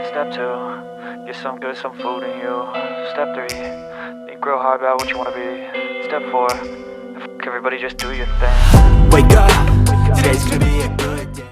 Step 2, get some good, some food in you. Step 3, think real hard about what you wanna be. Step 4, everybody just do your thing. Wake up, today's gonna be a good day.